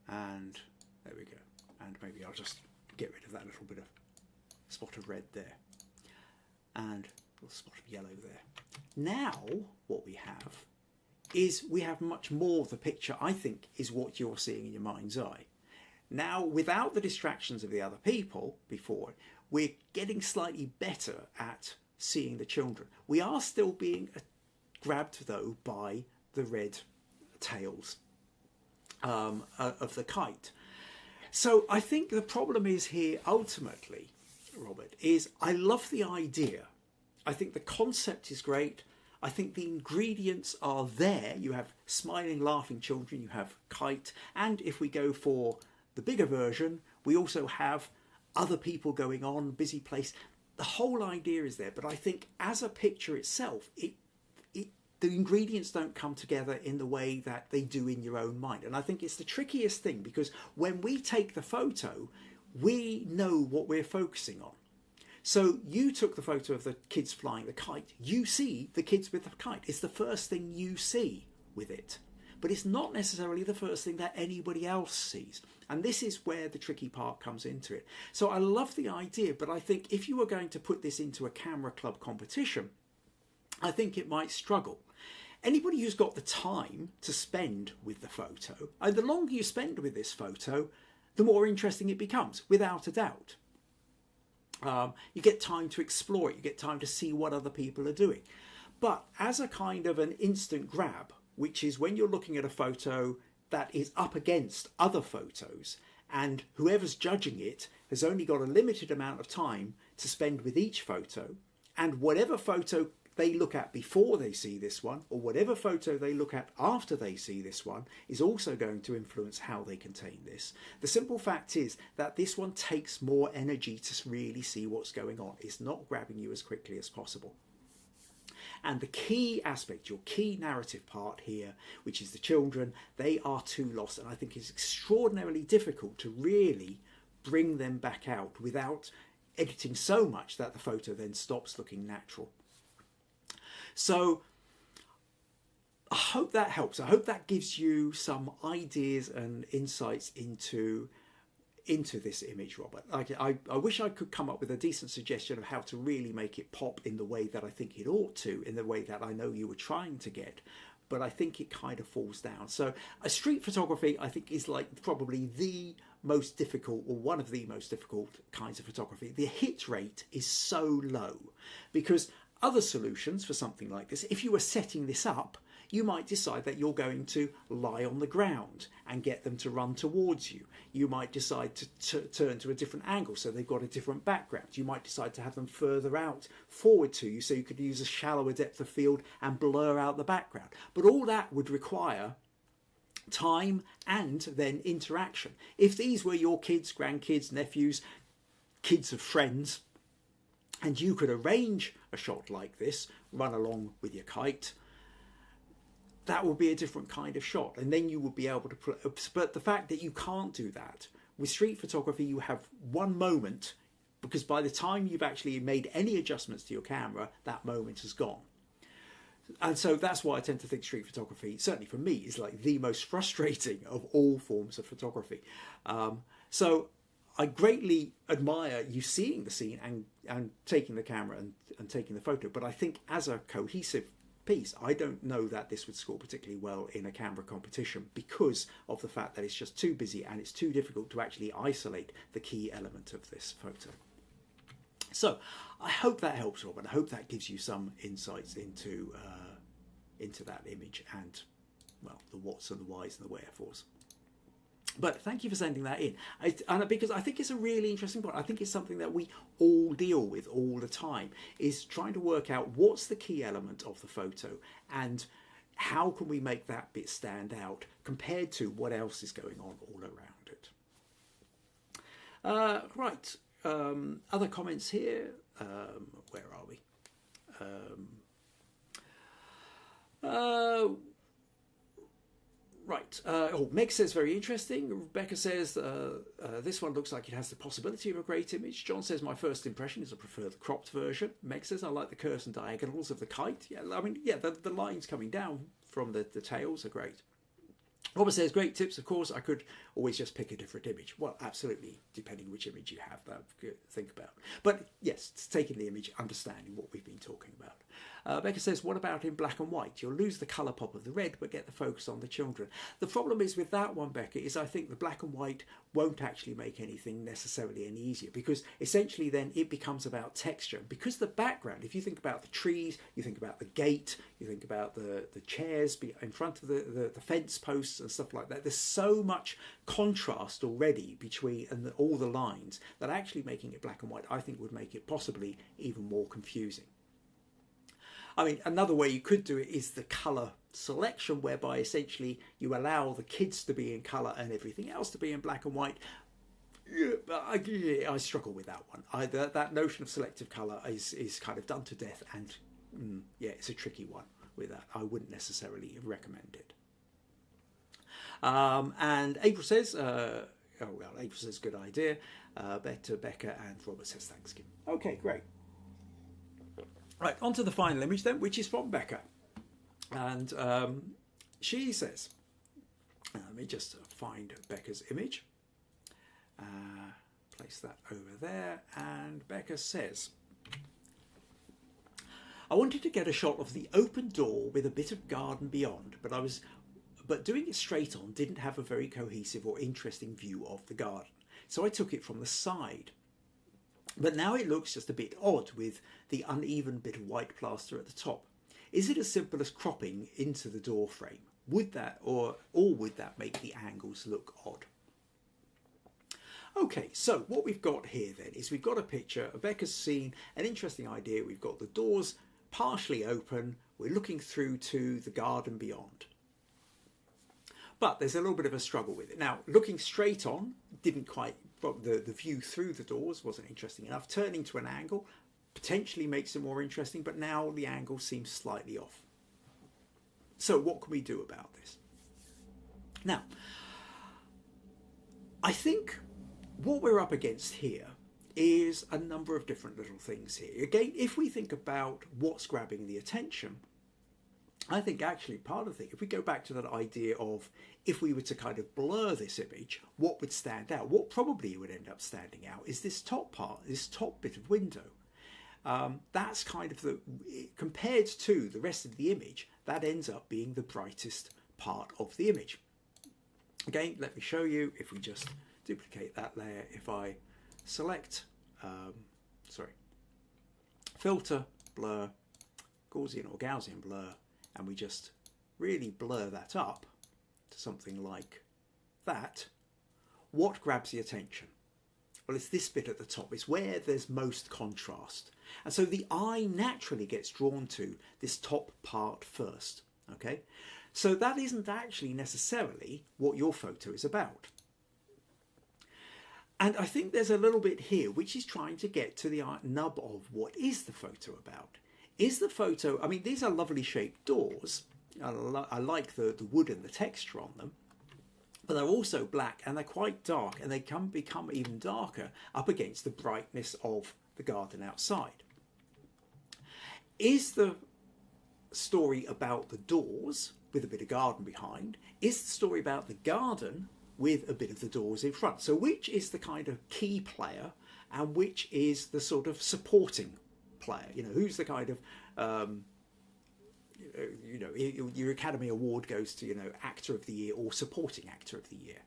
And there we go. And maybe I'll just get rid of that little bit of spot of red there. And a little spot of yellow there. Now what we have is we have much more of the picture, I think, is what you're seeing in your mind's eye. Now, without the distractions of the other people before, we're getting slightly better at seeing the children. We are still being grabbed, though, by the red tails of the kite. So I think the problem is here, ultimately, Robert, is I love the idea. I think the concept is great. I think the ingredients are there. You have smiling, laughing children, you have kite, and if we go for the bigger version, we also have other people going on, busy place. The whole idea is there, but I think as a picture itself, the ingredients don't come together in the way that they do in your own mind. And I think it's the trickiest thing, because when we take the photo, we know what we're focusing on. So you took the photo of the kids flying the kite. You see the kids with the kite. It's the first thing you see with it. But it's not necessarily the first thing that anybody else sees. And this is where the tricky part comes into it. So I love the idea, but I think if you were going to put this into a camera club competition, I think it might struggle. Anybody who's got the time to spend with the photo, the longer you spend with this photo, the more interesting it becomes, without a doubt. You get time to explore it, you get time to see what other people are doing. But as a kind of an instant grab, which is when you're looking at a photo that is up against other photos, and whoever's judging it has only got a limited amount of time to spend with each photo, and whatever photo they look at before they see this one, or whatever photo they look at after they see this one, is also going to influence how they contain this. The simple fact is that this one takes more energy to really see what's going on. It's not grabbing you as quickly as possible. And the key aspect, your key narrative part here, which is the children, they are too lost. And I think it's extraordinarily difficult to really bring them back out without editing so much that the photo then stops looking natural. So I hope that helps. I hope that gives you some ideas and insights into this image, Robert. I wish I could come up with a decent suggestion of how to really make it pop in the way that I think it ought to, in the way that I know you were trying to get, but I think it kind of falls down. So a street photography, I think, is like probably the most difficult, or one of the most difficult kinds of photography. The hit rate is so low, because other solutions for something like this, if you were setting this up, you might decide that you're going to lie on the ground and get them to run towards you. You might decide to turn to a different angle so they've got a different background. You might decide to have them further out forward to you so you could use a shallower depth of field and blur out the background. But all that would require time and then interaction. If these were your kids, grandkids, nephews, kids of friends, and you could arrange a shot like this, run along with your kite, that would be a different kind of shot, and then you would be able to put. But the fact that you can't do that with street photography, you have one moment, because by the time you've actually made any adjustments to your camera, that moment has gone. And so that's why I tend to think street photography, certainly for me, is like the most frustrating of all forms of photography. So I greatly admire you seeing the scene and taking the camera and taking the photo, but I think as a cohesive piece, I don't know that this would score particularly well in a camera competition, because of the fact that it's just too busy and it's too difficult to actually isolate the key element of this photo. So I hope that helps, Robert. I hope that gives you some insights into that image and, well, the whats and the whys and the wherefores. But thank you for sending that in, because I think it's a really interesting point. I think it's something that we all deal with all the time, is trying to work out what's the key element of the photo and how can we make that bit stand out compared to what else is going on all around it. Right, other comments here. Where are we? Right. Meg says very interesting. Becca says this one looks like it has the possibility of a great image. John says my first impression is I prefer the cropped version. Meg says I like the curves and diagonals of the kite. Yeah, I mean, yeah, the lines coming down from the tails are great. Robert says great tips. Of course, I could always just pick a different image. Well, absolutely, depending which image you have, that think about. But yes, it's taking the image, understanding what we've been talking about. Becca says, what about in black and white? You'll lose the colour pop of the red, but get the focus on the children. The problem is with that one, Becca, is I think the black and white won't actually make anything necessarily any easier, because essentially then it becomes about texture. Because the background, if you think about the trees, you think about the gate, you think about the chairs in front of the fence posts and stuff like that, there's so much contrast already between all the lines that actually making it black and white, I think, would make it possibly even more confusing. I mean, another way you could do it is the colour selection, whereby essentially you allow the kids to be in colour and everything else to be in black and white. I struggle with that one. That notion of selective colour is kind of done to death, and yeah, it's a tricky one with that. I wouldn't necessarily recommend it. And April says, April says good idea. Becca and Robert says thanks, Kim. Okay, great. Right, on to the final image then, which is from Becca. And she says, let me just find Becca's image. Place that over there. And Becca says, I wanted to get a shot of the open door with a bit of garden beyond, but doing it straight on didn't have a very cohesive or interesting view of the garden. So I took it from the side. But now it looks just a bit odd with the uneven bit of white plaster at the top. Is it as simple as cropping into the door frame? Would that, or would that make the angles look odd? Okay, so what we've got here then is we've got a picture. Becca's seen an interesting idea. We've got the doors partially open. We're looking through to the garden beyond. But there's a little bit of a struggle with it. Now, looking straight on didn't quite, the view through the doors wasn't interesting enough. Turning to an angle potentially makes it more interesting, but now the angle seems slightly off. So what can we do about this? Now, I think what we're up against here is a number of different little things here. Again, if we think about what's grabbing the attention, I think actually part of the thing, if we go back to that idea of if we were to kind of blur this image, what would stand out? What probably would end up standing out is this top part, this top bit of window. That's kind of compared to the rest of the image, that ends up being the brightest part of the image. Again, let me show you. If we just duplicate that layer, if I select, filter, blur, Gaussian or Gaussian blur, and we just really blur that up to something like that, what grabs the attention? Well, it's this bit at the top. It's where there's most contrast. And so the eye naturally gets drawn to this top part first, okay? So that isn't actually necessarily what your photo is about. And I think there's a little bit here which is trying to get to the nub of what is the photo about. Is the photo, I mean, these are lovely shaped doors. I like the wood and the texture on them, but they're also black and they're quite dark, and they can become even darker up against the brightness of the garden outside. Is the story about the doors with a bit of garden behind? Is the story about the garden with a bit of the doors in front? So which is the kind of key player and which is the sort of supporting player? You know, who's the kind of your Academy Award goes to, Actor of the Year or Supporting Actor of the Year.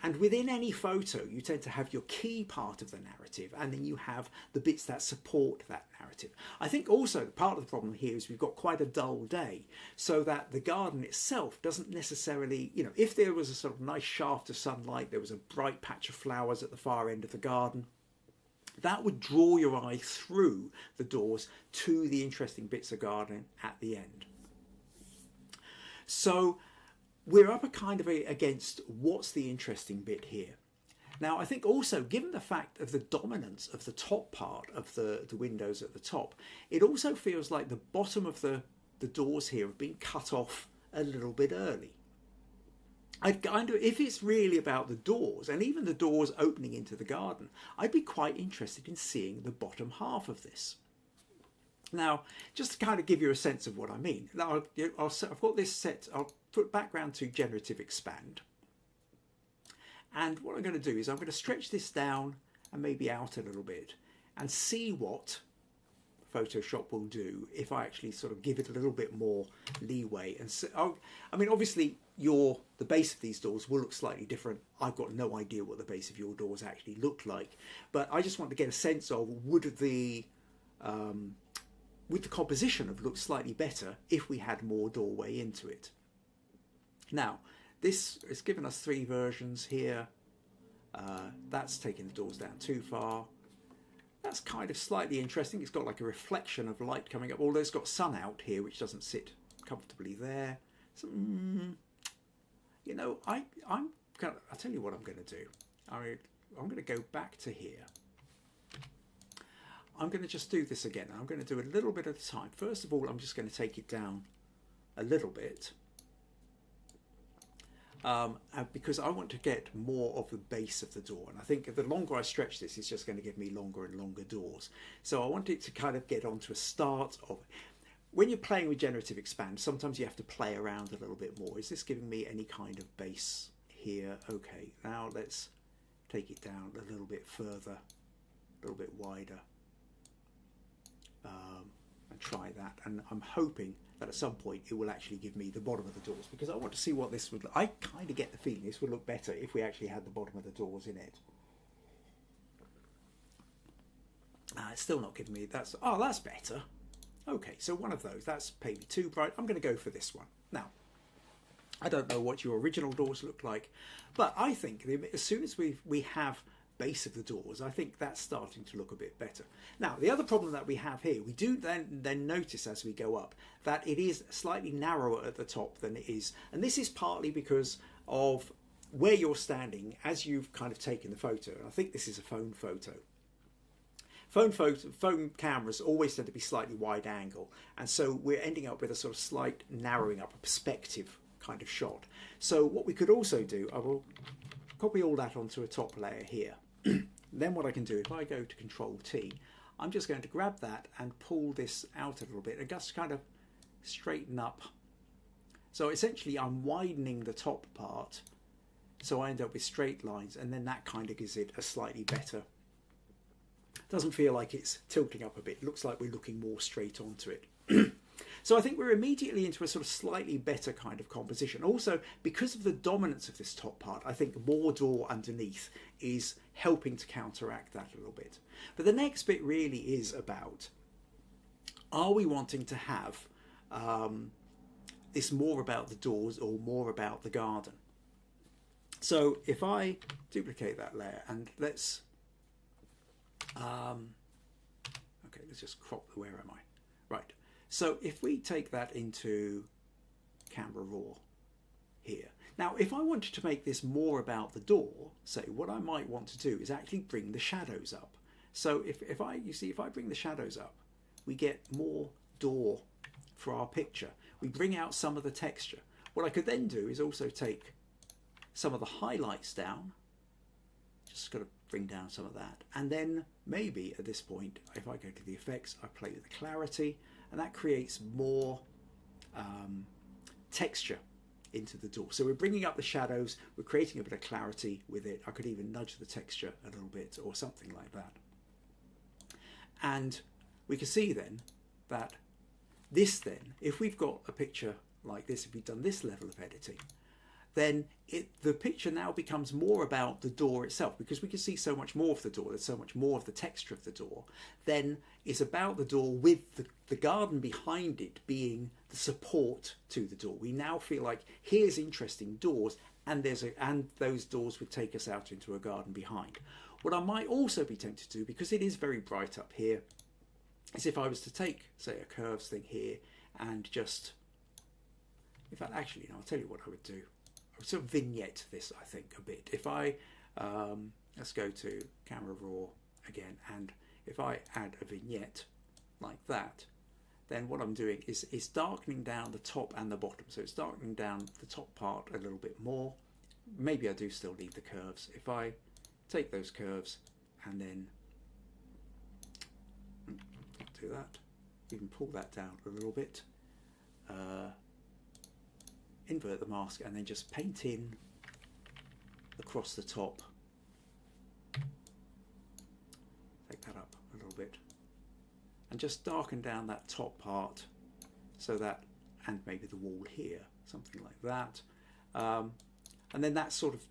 And within any photo, you tend to have your key part of the narrative, and then you have the bits that support that narrative. I think also part of the problem here is we've got quite a dull day, so that the garden itself doesn't necessarily, if there was a sort of nice shaft of sunlight, there was a bright patch of flowers at the far end of the garden, that would draw your eye through the doors to the interesting bits of garden at the end. So we're up against what's the interesting bit here. Now, I think also, given the fact of the dominance of the top part of the windows at the top, it also feels like the bottom of the doors here have been cut off a little bit early. I'd kind of, if it's really about the doors and even the doors opening into the garden, I'd be quite interested in seeing the bottom half of this. Now, just to kind of give you a sense of what I mean, now I've got this set, I'll put background to generative expand. And what I'm going to do is I'm going to stretch this down and maybe out a little bit and see what Photoshop will do if I actually sort of give it a little bit more leeway. And so, I mean, obviously the base of these doors will look slightly different. I've got no idea what the base of your doors actually look like, but I just want to get a sense of would the composition have looked slightly better if we had more doorway into it. Now, this has given us 3 versions here. That's taking the doors down too far. That's kind of slightly interesting. It's got like a reflection of light coming up, although it's got sun out here, which doesn't sit comfortably there. So, you know, I'll tell you what I'm going to do. I'm going to go back to here. I'm going to just do this again. I'm going to do a little bit at a time. First of all, I'm just going to take it down a little bit. Because I want to get more of the base of the door, and I think the longer I stretch this, it's just going to give me longer and longer doors. So I want it to kind of get onto a start of. When you're playing with generative expand, sometimes you have to play around a little bit more. Is this giving me any kind of base here? Okay, now let's take it down a little bit further, a little bit wider, and try that. And I'm hoping that at some point it will actually give me the bottom of the doors, because I want to see what this would look. I kind of get the feeling this would look better if we actually had the bottom of the doors in it. It's still not giving me that's better. Okay, so one of those, that's maybe too bright. I'm going to go for this one. Now, I don't know what your original doors look like, but I think as soon as we have base of the doors, I think that's starting to look a bit better. Now, the other problem that we have here, we do then notice as we go up that it is slightly narrower at the top than it is, and this is partly because of where you're standing as you've kind of taken the photo. And I think this is a phone photo. Phone cameras always tend to be slightly wide angle, and so we're ending up with a sort of slight narrowing up, a perspective kind of shot. So what we could also do, I will copy all that onto a top layer here. Then what I can do, if I go to Control T, I'm just going to grab that and pull this out a little bit and just kind of straighten up. So essentially I'm widening the top part, so I end up with straight lines, and then that kind of gives it a slightly better. Doesn't feel like it's tilting up a bit. It looks like we're looking more straight onto it. So I think we're immediately into a sort of slightly better kind of composition. Also, because of the dominance of this top part, I think more door underneath is helping to counteract that a little bit. But the next bit really is about, are we wanting to have this more about the doors or more about the garden? So if I duplicate that layer and let's okay, let's just crop the, where am I? Right. So if we take that into Camera Raw here. Now, if I wanted to make this more about the door, say, what I might want to do is actually bring the shadows up. So if I bring the shadows up, we get more door for our picture. We bring out some of the texture. What I could then do is also take some of the highlights down. Just got to bring down some of that. And then maybe at this point, if I go to the effects, I play with the clarity, and that creates more texture into the door. So we're bringing up the shadows, we're creating a bit of clarity with it. I could even nudge the texture a little bit or something like that. And we can see then that this then, if we've got a picture like this, if we've done this level of editing, then the picture now becomes more about the door itself, because we can see so much more of the door, there's so much more of the texture of the door. Then it's about the door with the garden behind it being the support to the door. We now feel like here's interesting doors, and those doors would take us out into a garden behind. What I might also be tempted to do, because it is very bright up here, is if I was to take, say, a curves thing here and just, in fact, actually, I'll tell you what I would do. I would sort of vignette this, I think, a bit. If I, let's go to Camera Raw again, and if I add a vignette like that, then what I'm doing is darkening down the top and the bottom. So it's darkening down the top part a little bit more, maybe I do still need the curves. If I take those curves and then do that, even pull that down a little bit, invert the mask, and then just paint in across the top. Take that up a little bit and just darken down that top part, so that, and maybe the wall here, something like that. And then that's sort of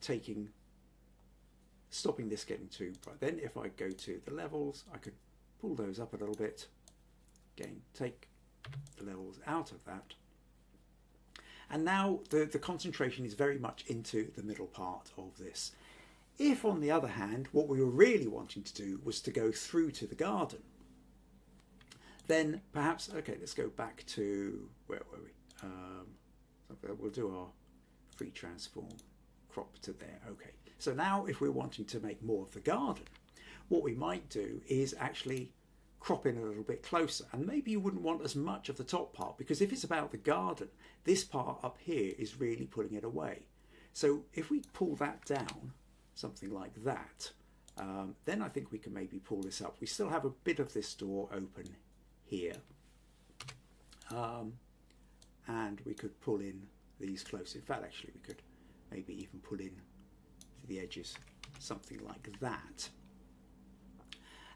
stopping this getting too bright. Then if I go to the levels, I could pull those up a little bit. Again, take the levels out of that. And now the concentration is very much into the middle part of this. If, on the other hand, what we were really wanting to do was to go through to the garden, then perhaps, okay, let's go back to, where were we? We'll do our free transform, crop to there. Okay, so now if we're wanting to make more of the garden, what we might do is actually crop in a little bit closer, and maybe you wouldn't want as much of the top part, because if it's about the garden, this part up here is really pulling it away. So if we pull that down, something like that, then I think we can maybe pull this up. We still have a bit of this door open here, and we could pull in these close. In fact, actually, we could maybe even pull in to the edges, something like that.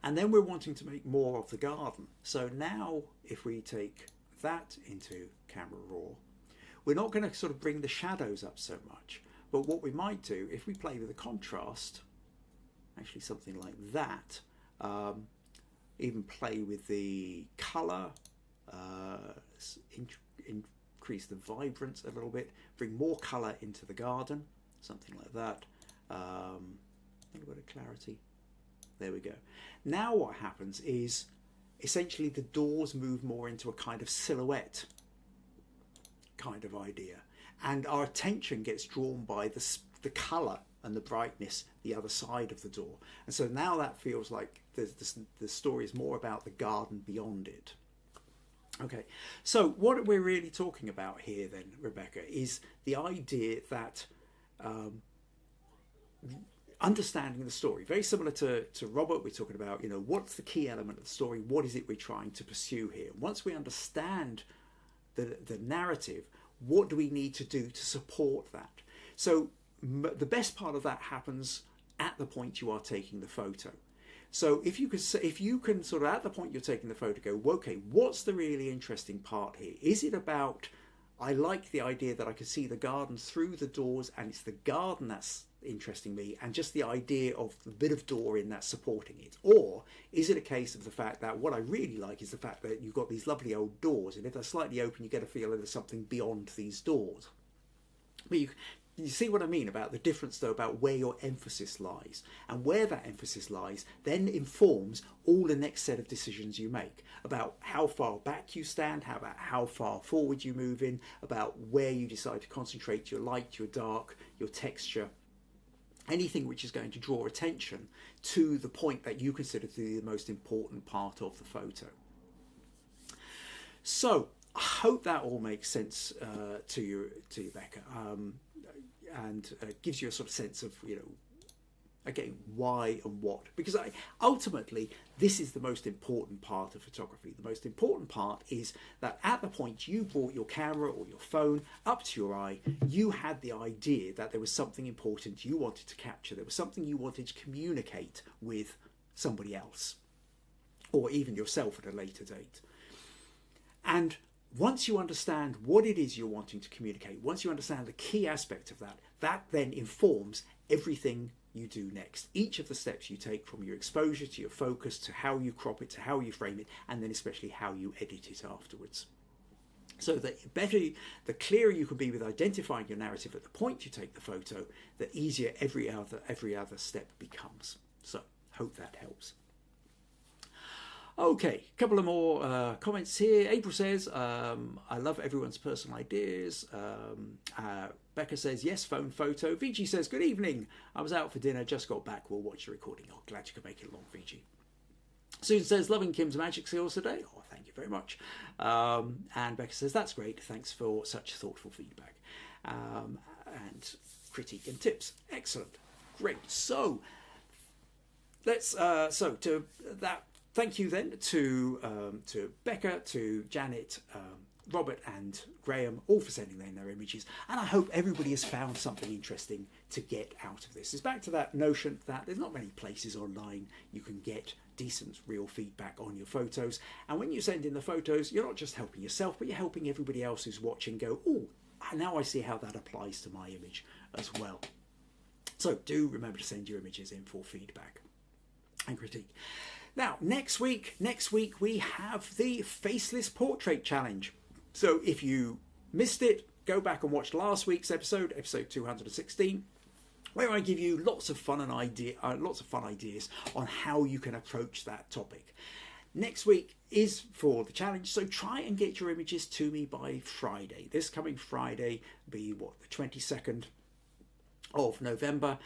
And then we're wanting to make more of the garden. So now if we take that into Camera Raw, we're not going to sort of bring the shadows up so much. But what we might do, if we play with the contrast, actually something like that, even play with the colour, increase the vibrance a little bit, bring more colour into the garden, something like that, a little bit of clarity. There we go. Now what happens is essentially the doors move more into a kind of silhouette kind of idea, and our attention gets drawn by the colour and the brightness the other side of the door. And so now that feels like the story is more about the garden beyond it. Okay, so what we're really talking about here then, Rebecca, is the idea that understanding the story, very similar to Robert, we're talking about, you know, what's the key element of the story, what is it we're trying to pursue here. Once we understand the narrative, what do we need to do to support that? So the best part of that happens at the point you are taking the photo. So if you can sort of at the point you're taking the photo go, okay, what's the really interesting part here? Is it about, I like the idea that I can see the garden through the doors, and it's the garden that's interesting me, and just the idea of the bit of door in that's supporting it? Or is it a case of the fact that what I really like is the fact that you've got these lovely old doors, and if they're slightly open you get a feel that there's something beyond these doors? But you see what I mean about the difference, though, about where your emphasis lies, and where that emphasis lies then informs all the next set of decisions you make about how far back you stand, about how far forward you move in, about where you decide to concentrate your light, your dark, your texture, anything which is going to draw attention to the point that you consider to be the most important part of the photo. So I hope that all makes sense to you, Becca, and gives you a sort of sense of, you know, again, why and what. Because ultimately, this is the most important part of photography. The most important part is that at the point you brought your camera or your phone up to your eye, you had the idea that there was something important you wanted to capture. There was something you wanted to communicate with somebody else, or even yourself at a later date. And once you understand what it is you're wanting to communicate, once you understand the key aspect of that, that then informs everything you do next. Each of the steps you take, from your exposure to your focus to how you crop it to how you frame it, and then especially how you edit it afterwards. So the clearer you can be with identifying your narrative at the point you take the photo, the easier every other step becomes. So hope that helps. Okay, a couple of more comments here. April says, I love everyone's personal ideas. Becca says, yes, phone photo. Vigi says, good evening. I was out for dinner, just got back. We'll watch the recording. Oh, glad you could make it along, Vigi. Susan says, loving Kim's magic skills today. Oh, thank you very much. And Becca says, that's great. Thanks for such thoughtful feedback. And critique and tips. Excellent. Great. So let's to that. Thank you then to Becca, to Janet, Robert and Graham, all for sending in their images, and I hope everybody has found something interesting to get out of this. It's back to that notion that there's not many places online you can get decent real feedback on your photos, and when you send in the photos, you're not just helping yourself, but you're helping everybody else who's watching go, oh, now I see how that applies to my image as well. So do remember to send your images in for feedback and critique. Now, next week we have the Faceless Portrait Challenge. So if you missed it, go back and watch last week's episode 216, where I give you lots of fun ideas on how you can approach that topic. Next week is for the challenge, so try and get your images to me by Friday. This coming Friday, the 22nd of November.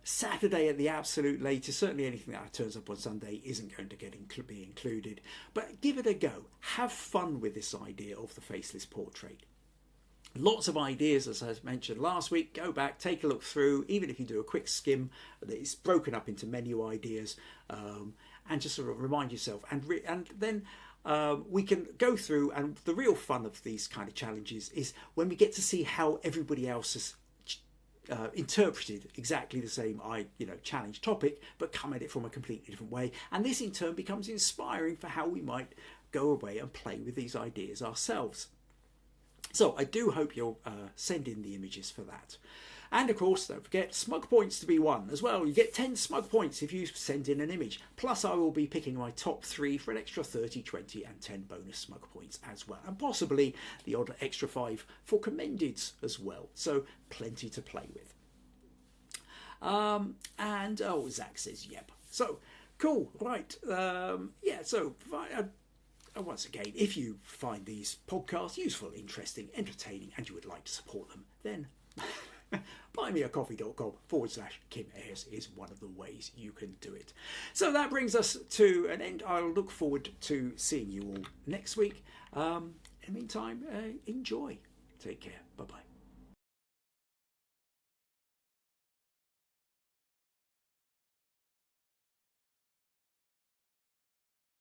Saturday at the absolute latest. Certainly anything that turns up on Sunday isn't going to be included, but give it a go. Have fun with this idea of the faceless portrait. Lots of ideas, as I mentioned last week. Go back, take a look through, even if you do a quick skim. It's broken up into menu ideas, and just sort of remind yourself, and then we can go through. And the real fun of these kind of challenges is when we get to see how everybody else has interpreted exactly the same challenge topic, but come at it from a completely different way, and this in turn becomes inspiring for how we might go away and play with these ideas ourselves. So I do hope you'll send in the images for that. And of course, don't forget Smug Points to be won as well. You get 10 Smug Points if you send in an image. Plus I will be picking my top 3 for an extra 30, 20 and 10 bonus Smug Points as well. And possibly the odd extra 5 for commendeds as well. So plenty to play with. Zach says, yep. So, cool, right. Once again, if you find these podcasts useful, interesting, entertaining, and you would like to support them, then buymeacoffee.com/Kim Ayres is one of the ways you can do it. So that brings us to an end. I'll look forward to seeing you all next week. In the meantime, enjoy. Take care. Bye-bye.